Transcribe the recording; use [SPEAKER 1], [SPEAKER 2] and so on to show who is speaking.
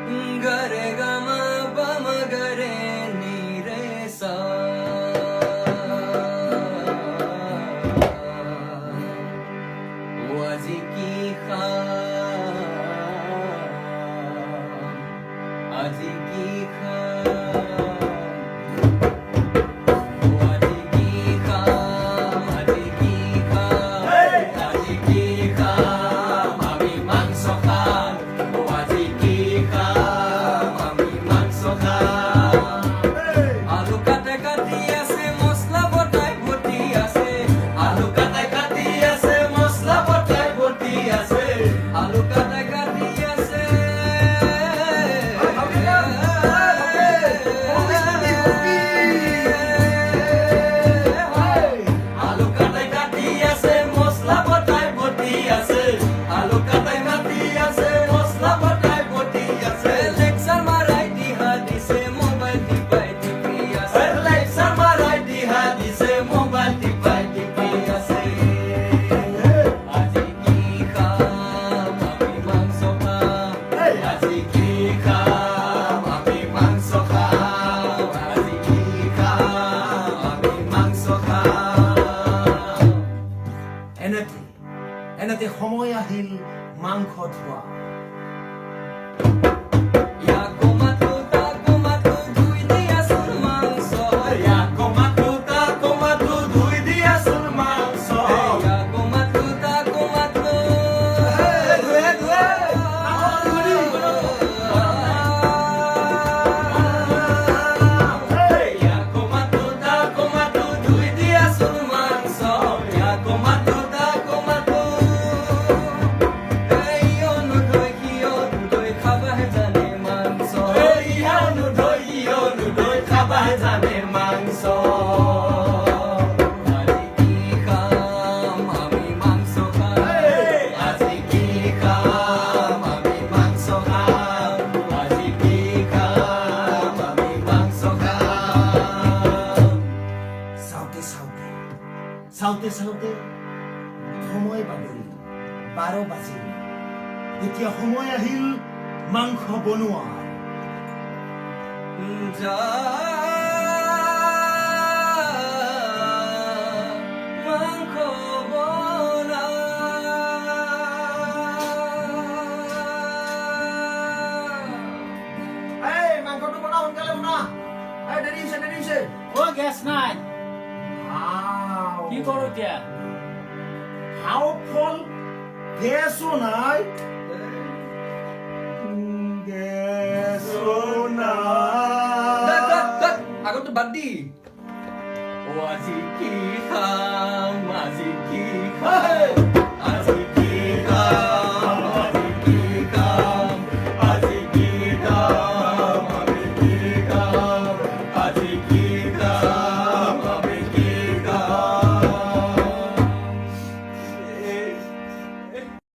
[SPEAKER 1] gare gama bama gare ni re sa wazi ki khan azi ki
[SPEAKER 2] এনেতে সময় আহিল মাংস ধোৱা চাওঁতে চাওঁতে সময় বাগৰিল 12 বাজিল এতিয়া সময় আহিল মাংস বনোৱাৰ মাংসটো বনা সোনকালে বনা দেৰি হৈছে
[SPEAKER 3] গেছ নাই কি কৰো এতিয়া
[SPEAKER 2] হাও ফল গেছো নাই
[SPEAKER 1] আগতো বাদ দি আজি কি খাম আজি কি খাম